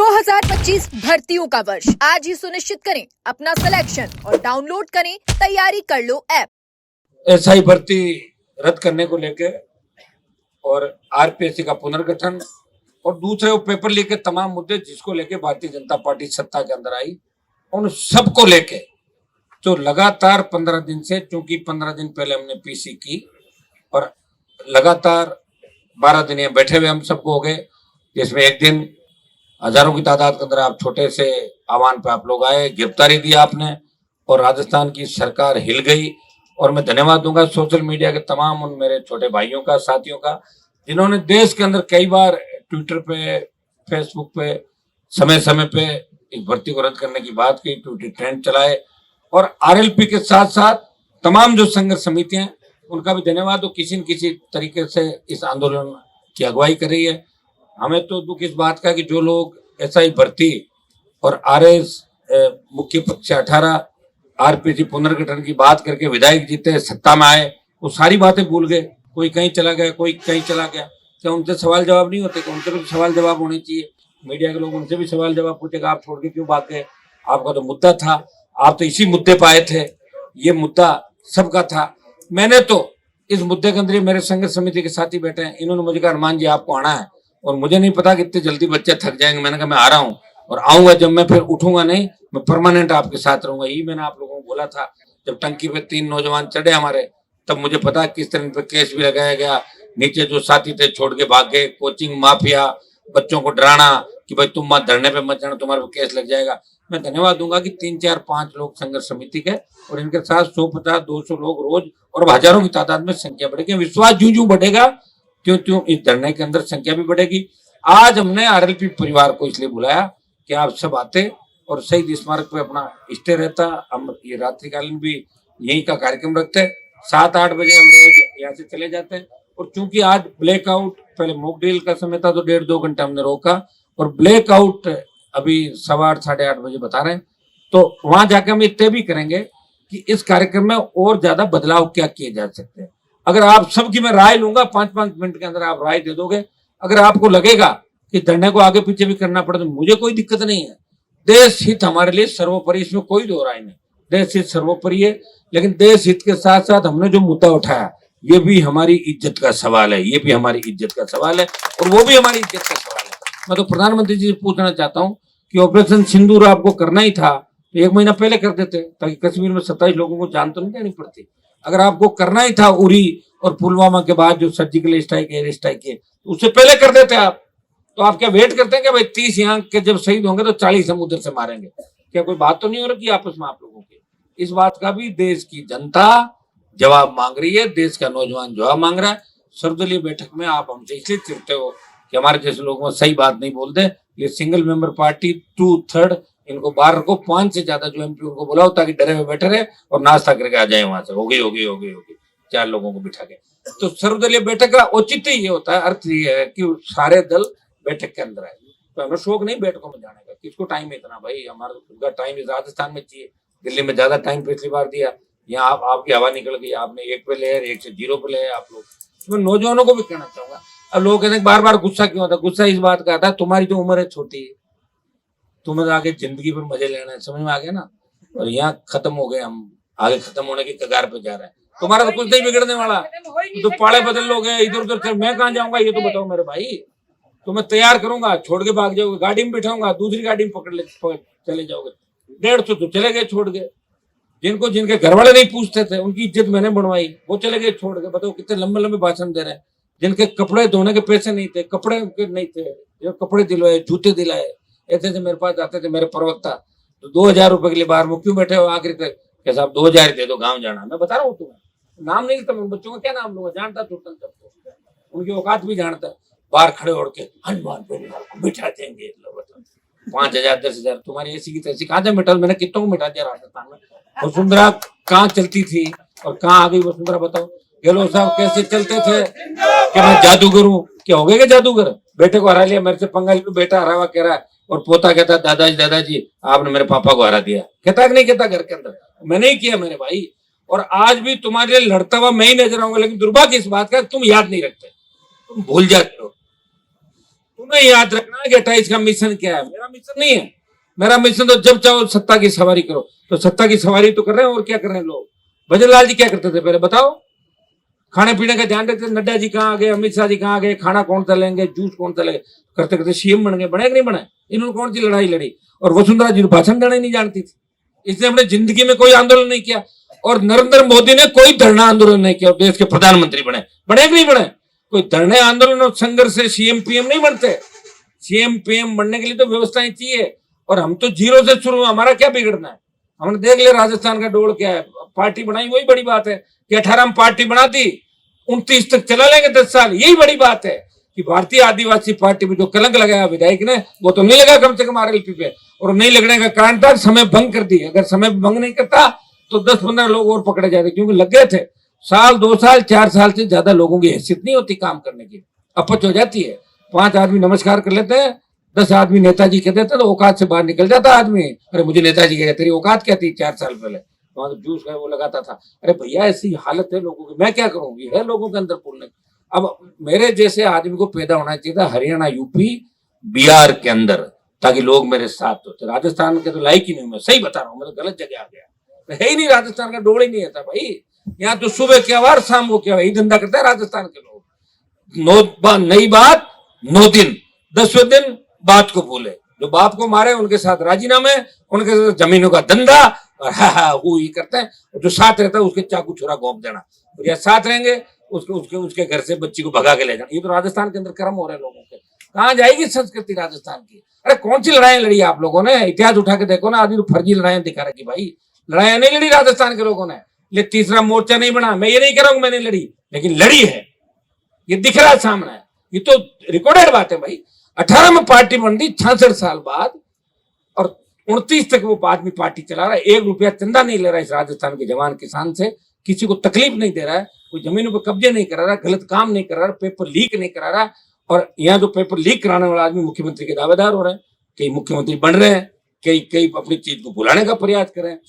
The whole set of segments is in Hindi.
2025 भर्तियों का वर्ष आज ही सुनिश्चित करें अपना सिलेक्शन और डाउनलोड करें तैयारी कर लो ऐप। एसआई भर्ती रद्द करने को लेके और आरपीएससी का पुनर्गठन और दूसरे वो पेपर लीक के तमाम मुद्दे जिसको लेके भारतीय जनता पार्टी सत्ता के अंदर आई, उन सबको लेके जो लगातार 15 दिन से, चूंकि 15 दिन पहले हमने पीसी की और लगातार 12 दिन यहाँ बैठे हुए हम सबको हो गए, जिसमें एक दिन हजारों की तादाद के अंदर आप छोटे से आह्वान पे आप लोग आए, गिरफ्तारी दी आपने और राजस्थान की सरकार हिल गई। और मैं धन्यवाद दूंगा सोशल मीडिया के तमाम उन मेरे छोटे भाइयों का, साथियों का, जिन्होंने देश के अंदर कई बार ट्विटर पे, फेसबुक पे समय समय पे इस भर्ती को रद्द करने की बात की, ट्विटर ट्रेंड चलाए। और आरएलपी के साथ साथ तमाम जो संघर्ष समितियां उनका भी धन्यवाद, वो किसी न किसी तरीके से इस आंदोलन की अगुवाई कर रही है। हमें तो दुख इस बात का कि जो लोग एसआई भर्ती और आरएस मुख्य पद से 18 आरपीसी पुनर्गठन की बात करके विधायक जीते, सत्ता में आए, वो सारी बातें भूल गए। कोई कहीं चला गया, कोई कहीं चला गया। क्या उनसे सवाल जवाब नहीं होते? उनसे भी सवाल जवाब होने चाहिए। मीडिया के लोग उनसे भी सवाल जवाब पूछेगा, आप छोड़ के क्यों भाग गए? आपका तो मुद्दा था, आप तो इसी मुद्दे पर आए थे, ये मुद्दा सबका था। मैंने तो इस मुद्दे के अंदर मेरे संघर्ष समिति के साथी बैठे हैं, इन्होंने मुझे कहा हनुमान जी आपको आना है, और मुझे नहीं पता कि इतने जल्दी बच्चे थक जाएंगे। मैंने कहा मैं आ रहा हूँ और आऊंगा, जब मैं फिर उठूंगा नहीं, मैं परमानेंट आपके साथ रहूंगा। यही मैंने आप लोगों को बोला था। जब टंकी पे 3 नौजवान चढ़े हमारे, तब मुझे पता किस तरह पे केस भी लगाया गया। नीचे जो साथी थे छोड़ के भाग गए, कोचिंग माफिया, बच्चों को डराना कि भाई तुम मत धरने पे मत जाना, तुम्हारे पे केस लग जाएगा। मैं धन्यवाद दूंगा कि 3, 4, 5 लोग संघर्ष समिति के और इनके साथ 150, 200 लोग रोज और हजारों की तादाद में संख्या बढ़ेगी। विश्वास ज्यों बढ़ेगा त्यों त्यों इस धरने के अंदर संख्या भी बढ़ेगी। आज हमने आरएलपी परिवार को इसलिए बुलाया कि आप सब आते और शहीद स्मारक पे अपना स्टे रहता। हम ये रात्रिकालीन भी यही का कार्यक्रम रखते, 7-8 बजे हम रोज यहाँ से चले जाते हैं। और चूंकि आज ब्लैकआउट, पहले मॉक ड्रिल का समय था तो 1.5-2 घंटे हमने रोका, और ब्लैकआउट अभी 8:15, 8:30 बजे बता रहे हैं। तो वहां जाके हम ये तय भी करेंगे कि इस कार्यक्रम में और ज्यादा बदलाव क्या किए जा सकते हैं। अगर आप सबकी मैं राय लूंगा, 5-5 मिनट के अंदर आप राय दे दोगे। अगर आपको लगेगा कि धरने को आगे पीछे भी करना पड़े तो मुझे कोई दिक्कत नहीं है। देश हित हमारे लिए सर्वोपरि, इसमें कोई दो राय नहीं। देश हित सर्वोपरि है, लेकिन देश हित के साथ साथ हमने जो मुद्दा उठाया ये भी हमारी इज्जत का सवाल है, ये भी हमारी इज्जत का सवाल है और वो भी हमारी इज्जत का सवाल है। मैं तो प्रधानमंत्री जी से पूछना चाहता हूँ कि ऑपरेशन सिंदूर आपको करना ही था तो 1 महीना पहले कर देते, ताकि कश्मीर में 27 लोगों को जान तो नहीं देनी पड़ती। अगर आपको करना ही था उरी और पुलवामा के बाद जो सर्जिकल स्ट्राइक, एयर स्ट्राइक है, तो उससे पहले कर देते आप। तो आप क्या वेट करते हैं कि भाई 30 यहाँ के जब शहीद होंगे तो 40 हम उधर से मारेंगे? क्या कोई बात तो नहीं हो रही आपस में आप लोगों की? इस बात का भी देश की जनता जवाब मांग रही है, देश का नौजवान जवाब मांग रहा है। सर्वदलीय बैठक में आप हमसे इसलिए चिढ़ते हो कि हमारे जैसे लोगों सही बात नहीं बोलते। ये सिंगल मेंबर पार्टी 2/3 इनको बाहर रखो, 5 से ज्यादा जो एमपी उनको बुलाओ ताकि डरे हुए बैठे रहे और नाश्ता करके आ जाए वहां से। हो गई 4 लोगों को बिठा के। तो सर्वदलीय बैठक का औचित्य ये होता है, अर्थ ये है कि सारे दल बैठक के अंदर आए। तो हमें शौक नहीं बैठकों में जाने का, किसको टाइम है इतना? भाई हमारा खुद का टाइम राजस्थान में चाहिए। दिल्ली में ज्यादा टाइम पिछली बार दिया, यहाँ आपकी हवा निकल गई, आपने 1 पे ले, 1 से 0 पे ले आप लोग। तो मैं नौजवानों को भी कहना चाहूंगा, अब लोग कहते हैं बार बार गुस्सा क्यों आता है? गुस्सा इस बात का आता है तुम्हारी तो उम्र है छोटी, तुम्हें तो आगे जिंदगी पर मजे लेना है, समझ में आ गया ना? और यहाँ खत्म हो गए, हम आगे खत्म होने की कगार पे जा रहे हैं। तुम्हारा तो कुछ नहीं बिगड़ने वाला, तो पाड़े बदल लोगे इधर उधर। मैं कहाँ जाऊंगा ये तो बताओ मेरे भाई। तो मैं तैयार करूंगा, छोड़ के भाग जाओगे, गाड़ी में बिठाऊंगा, दूसरी गाड़ी में पकड़ चले जाओगे। 150 तो चले गए छोड़ के। जिनके घर वाले नहीं पूछते थे उनकी इज्जत मैंने बनवाई, वो चले गए छोड़ के। बताओ कितने लंबे लंबे भाषण दे रहे हैं। जिनके कपड़े धोने के पैसे नहीं थे, कपड़े नहीं थे, जो कपड़े दिलवाए, जूते दिलाए, ऐसे मेरे पास आते थे मेरे प्रवक्ता। तो 2000 रुपए के लिए बाहर में क्यों बैठे हो? आखिर तक कि साहब 2000 दे दो, गाँव जाना। मैं बता रहा हूँ तुम्हें, नाम नहीं लेता, बच्चों का क्या नाम लूंगा? जानता टोटल सबको, उनकी औकात भी जानता है। बाहर खड़े उड़ के हनुमान परिवार को बिठा देंगे, 5000, 10,000। तुम्हारी ऐसी की तैसी कहाँ से मिटा? मैंने कितनों को मिटा दिया राजस्थान में। वसुंधरा कहाँ चलती थी और कहाँ आ गई वसुंधरा? बताओ। गहलोत साहब कैसे चलते थे कि मैं जादूगर हूँ? क्या हो गए क्या जादूगर? बेटे को हरा लिया, मेरे से पंगा लिया, बेटा हरा हुआ कह रहा है और पोता कहता दादाजी आपने मेरे पापा को हरा दिया। कहता कि नहीं कहता? घर के अंदर मैंने ही किया मेरे भाई। और आज भी तुम्हारे लिए लड़ता हुआ मैं ही नजर आऊंगा, लेकिन दुर्भाग्य इस बात का तुम याद नहीं रखते, तुम भूल जाते हो। तुम्हें याद रखना है कि 28 का मिशन क्या है। मेरा मिशन नहीं है। मेरा मिशन तो जब चाहो सत्ता की सवारी करो, तो सत्ता की सवारी तो कर रहे हैं, और क्या कर रहे हैं लोग। भजनलाल जी क्या करते थे पहले बताओ? खाने पीने का ध्यान रखते थे। नड्डा जी कहाँ आ गए, अमित शाह जी कहाँ आ गए, खाना कौन सा लेंगे, जूस कौन सा लेंगे, करते करते सीएम बन गए। बने कि नहीं बने? इन्होंने कौन सी लड़ाई लड़ी? और वसुंधरा जी भाषण देना ही नहीं जानती थी, इसने अपने जिंदगी में कोई आंदोलन नहीं किया। और नरेंद्र मोदी ने कोई धरना आंदोलन नहीं किया, देश के प्रधानमंत्री बने। बने कि नहीं बने? कोई धरने आंदोलन और संघर्ष से सीएम पीएम नहीं बनते। सीएम पीएम बनने के लिए तो व्यवस्थाएं चाहिए, और हम तो जीरो से शुरू, हमारा क्या बिगड़ना है? हमने देख लिया राजस्थान का डोल क्या है। पार्टी बनाई वही बड़ी बात है कि 18 में पार्टी बना दी, 29 तक चला लेंगे 10 साल, यही बड़ी बात है। कि भारतीय आदिवासी पार्टी में जो कलंक लगाया विधायक ने, वो तो नहीं लगा कम से कम आरएलपी पे, और नहीं लगने का कारण था समय भंग कर दी। अगर समय भंग नहीं करता तो 10-15 लोग और पकड़े जाते, क्योंकि लग गए थे। साल 2 साल 4 साल से ज्यादा लोगों की हैसियत नहीं होती काम करने की, अपच हो जाती है। 5 आदमी नमस्कार कर लेते हैं, 10 आदमी नेताजी कह देते, तो औकात से बाहर निकल जाता आदमी। अरे मुझे नेताजी कह, तेरी औकात क्या थी 4 साल पहले? वहां तो जूस है वो लगाता था। अरे भैया ऐसी हालत है लोगों की, मैं क्या करूँ? ये है लोगों के अंदर पुण्य। अब मेरे जैसे आदमी को पैदा होना चाहिए था हरियाणा, यूपी, बिहार के अंदर, ताकि लोग मेरे साथ होते। राजस्थान के तो लायक ही नहीं, मैं सही बता रहा हूँ, मैं तो गलत जगह आ गया। है ही नहीं, राजस्थान का डोल ही नहीं था भाई। यहाँ तो सुबह क्या वार, शाम को क्या, यही धंधा करते हैं राजस्थान के लोग। नई बात 9 दिन, 10वें दिन बात को भूले। जो बाप को मारे उनके साथ राजीनामे, उनके साथ जमीनों का धंधा, और वो ही करते हैं। जो साथ रहता है उसके चाकू छुरा घोंप देना, और या साथ रहेंगे उसके घर से बच्ची को भगा के ले जाना। ये तो राजस्थान के अंदर कर्म हो रहे हैं लोगों के। कहाँ जाएगी संस्कृति राजस्थान की? अरे कौन सी लड़ाई लड़ी आप लोगों ने? इतिहास उठा के देखो ना, आदमी तो फर्जी लड़ाइयां दिखा रखी भाई। लड़ाइयां नहीं लड़ी राजस्थान के लोगों ने। ये तीसरा मोर्चा नहीं बना, मैं ये नहीं कह रहा हूं मैंने लड़ी, लेकिन लड़ी है, ये दिख रहा है सामने। ये तो रिकॉर्डेड बात है भाई। 18 में पार्टी बन दी 66 साल बाद, और 29 तक वो आदमी पार्टी चला रहा है। 1 रुपया चंदा नहीं ले रहा है इस राजस्थान के जवान किसान से, किसी को तकलीफ नहीं दे रहा है, कोई जमीनों पर कब्जे नहीं करा रहा, गलत काम नहीं करा रहा, पेपर लीक नहीं करा रहा। और यहाँ जो पेपर लीक कराने वाला आदमी मुख्यमंत्री के दावेदार हो रहे हैं, कई मुख्यमंत्री बन रहे हैं, कई अपनी चीज को भुलाने का प्रयास कर रहे हैं।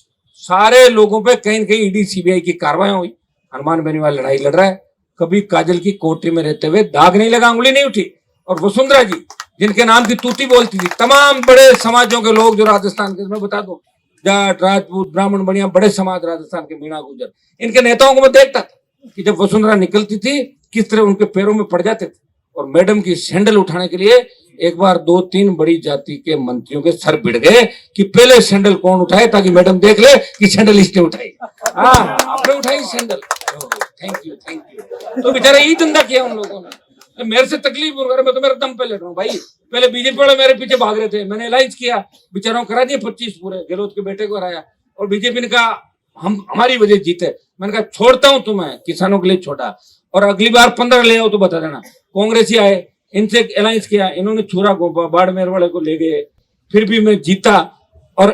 सारे लोगों पे कहीं न कहीं ईडी सीबीआई की कार्रवाई हुई। हनुमान बेनीवाल लड़ाई लड़ रहा है, कभी काजल की कोठरी में रहते हुए दाग नहीं लगा, उंगली नहीं उठी। और वसुंधरा जी जिनके नाम की तूती बोलती थी, तमाम बड़े समाजों के लोग जो राजस्थान के, मैं बता दूं, जाट, राजपूत, ब्राह्मण, बढ़िया बड़े समाज राजस्थान के, मीणा गुजर, इनके नेताओं को मैं देखता था कि जब वसुंधरा निकलती थी किस तरह उनके पैरों में पड़ जाते थे। और मैडम की सैंडल उठाने के लिए एक बार 2-3 बड़ी जाति के मंत्रियों के सर भिड़ गए कि पहले सैंडल कौन उठाए, ताकि मैडम देख ले कि सैंडल इसने उठाई। हाँ, आपने उठाई sandal, thank you thank you. तो बेचारा यही धंधा किया उन लोगों ने। मेरे से तकलीफ हो रहा, मैं तो मेरे दम पे लड़ रहा हूँ भाई। पहले बीजेपी वाले मेरे पीछे भाग रहे थे, मैंने अलायंस किया, बेचारों करा दिए 25 पूरे, गहलोत के बेटे को हराया। और बीजेपी ने कहा हम हमारी वजह जीते। मैंने कहा छोड़ता हूं तुम्हें, किसानों के लिए छोड़ा, और अगली बार 15 ले आओ तो बता देना। कांग्रेसी आए, इनसे अलायंस किया, इन्होंने छुरा को बाड़मेर वाले को ले गए, फिर भी मैं जीता। और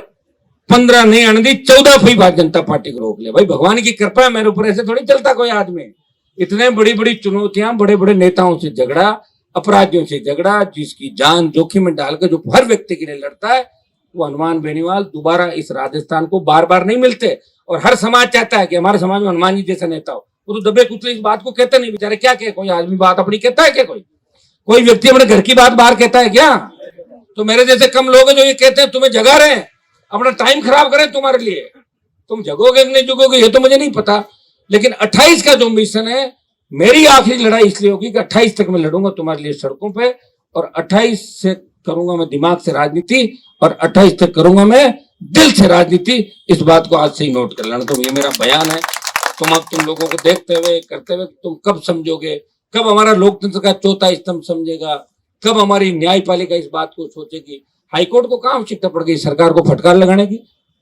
15 नहीं आने दी, 14 फी भारतीय जनता पार्टी को रोक लिया। भाई भगवान की कृपा है मेरे ऊपर, ऐसे थोड़ी चलता कोई आदमी। इतने बड़ी बड़ी चुनौतियां, बड़े बड़े नेताओं से झगड़ा, अपराधियों से झगड़ा, जिसकी जान जोखिम में डालकर जो हर व्यक्ति के लिए लड़ता है, वो हनुमान बेनीवाल दोबारा इस राजस्थान को बार बार नहीं मिलते। और हर समाज चाहता है कि हमारे समाज में हनुमान जी जैसा नेता हो। वो तो दबे कुचले इस बात को कहते नहीं बेचारे, क्या कहे, कोई आदमी बात अपनी कहता है क्या? कोई व्यक्ति अपने घर की बात बाहर कहता है क्या? तो मेरे जैसे कम लोग हैं जो ये कहते हैं तुम्हें जगा रहे हैं, अपना टाइम खराब करें तुम्हारे लिए। तुम जगोगे कि नहीं जगोगे ये तो मुझे नहीं पता, लेकिन 28 का जो मिशन है, मेरी आखिरी लड़ाई इसलिए होगी कि 28 तक मैं लड़ूंगा तुम्हारे लिए सड़कों पे, और 28 से करूंगा मैं दिमाग से राजनीति, और 28 तक करूंगा मैं दिल से राजनीति। इस बात को आज से ही नोट कर लेना। तो ये मेरा बयान है। तुम लोगों को देखते हुए करते हुए तुम कब समझोगे, कब हमारा लोकतंत्र का चौथा स्तंभ समझेगा, कब हमारी न्यायपालिका इस बात को सोचेगी। हाईकोर्ट को कहाँ आवश्यकता पड़ गई सरकार को फटकार लगाने की?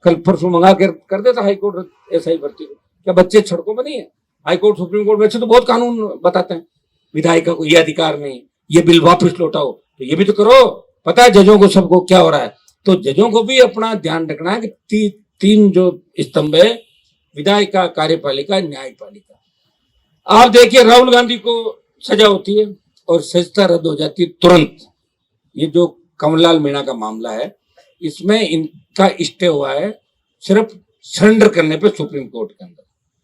कल परसों मंगा कर देता हाईकोर्ट एसआई भर्ती को। क्या बच्चे सड़कों पर नहीं है? हाईकोर्ट सुप्रीम कोर्ट वैसे तो बहुत कानून बताते हैं, विधायिका को ये अधिकार नहीं, ये बिल वापस लौटाओ, तो ये भी तो करो। पता है जजों को सबको क्या हो रहा है, तो जजों को भी अपना ध्यान रखना है कि तीन जो स्तंभ है, विधायिका, कार्यपालिका, न्यायपालिका। आप देखिए राहुल गांधी को सजा होती है और सजता रद्द हो जाती है तुरंत। ये जो कमललाल मीणा का मामला है, इसमें इनका स्टे हुआ है सिर्फ सरेंडर करने पे सुप्रीम कोर्ट के अंदर,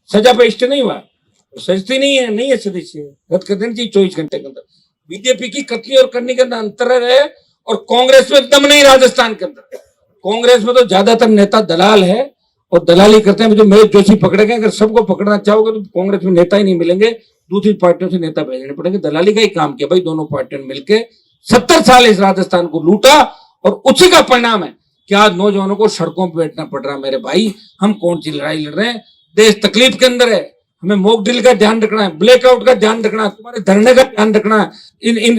सजा पे स्टे नहीं हुआ है। सजती नहीं है सदस्य, रद्द कर देनी चाहिए 24 घंटे के अंदर। बीजेपी की कथनी और करनी के अंदर अंतर है, और कांग्रेस में दम नहीं राजस्थान के अंदर। कांग्रेस में तो ज्यादातर नेता दलाल है और दलाली करते हैं। जो महेश जोशी पकड़े गए, अगर सबको पकड़ना चाहोगे तो कांग्रेस में नेता ही नहीं मिलेंगे, दूसरी पार्टियों से नेता भेजने पड़ेंगे। दलाली का ही काम किया भाई दोनों पार्टियों ने मिलकर। 70 साल इस राजस्थान को लूटा और उसी का परिणाम है कि आज नौजवानों को सड़कों पर बैठना पड़ रहा है। मेरे भाई, हम कौन सी लड़ाई लड़ रहे हैं? देश तकलीफ के अंदर है। हमें मॉक ड्रिल का ध्यान रखना है, ब्लैकआउट का ध्यान रखना है, तुम्हारे धरने का ध्यान रखना है,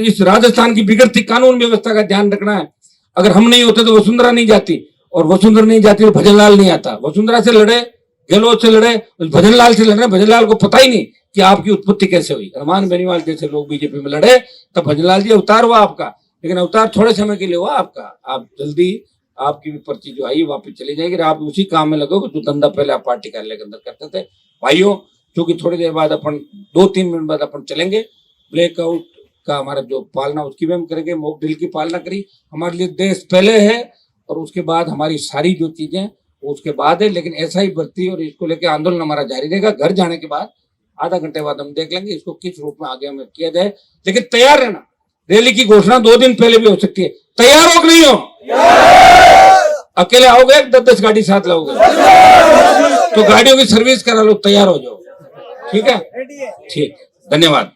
इस राजस्थान की बिगड़ती कानून व्यवस्था का ध्यान रखना है। अगर हम नहीं होते तो वसुंधरा नहीं जाती, और वसुंधरा नहीं जाती तो भजनलाल नहीं आता। वसुंधरा से लड़े, गहलोत से लड़े, भजनलाल से लड़े। भजनलाल को पता ही नहीं कि आपकी उत्पत्ति कैसे हुई। रहमान बेनीवाल जैसे लोग बीजेपी में लड़े तब भजनलाल जी अवतार हुआ आपका, लेकिन अवतार थोड़े समय के लिए हुआ आपका। आप जल्दी, आपकी भी पर्ची जो आई वापस चली जाएगी, आप उसी काम में लगोगे जो धंधा पहले आप पार्टी कार्यालय के अंदर करते थे। भाइयों, क्योंकि थोड़ी देर बाद अपन 2-3 मिनट बाद अपन चलेंगे, ब्लैकआउट का हमारा जो पालना उसकी भी हम करेंगे, मॉक ड्रिल की पालना करी। हमारे लिए देश पहले है और उसके बाद हमारी सारी जो चीजें उसके बाद है। लेकिन ऐसा ही भर्ती और इसको लेकर आंदोलन हमारा जारी रहेगा। घर जाने के बाद आधा घंटे बाद हम देख लेंगे इसको किस रूप में आगे हमें किया जाए। लेकिन तैयार रहना, रैली की घोषणा 2 दिन पहले भी हो सकती है। तैयार हो कि नहीं हो? अकेले आओगे 10-10 गाड़ी साथ लाओगे तो गाड़ियों की सर्विस करा लो, तैयार हो जाओ। ठीक है, ठीक, धन्यवाद।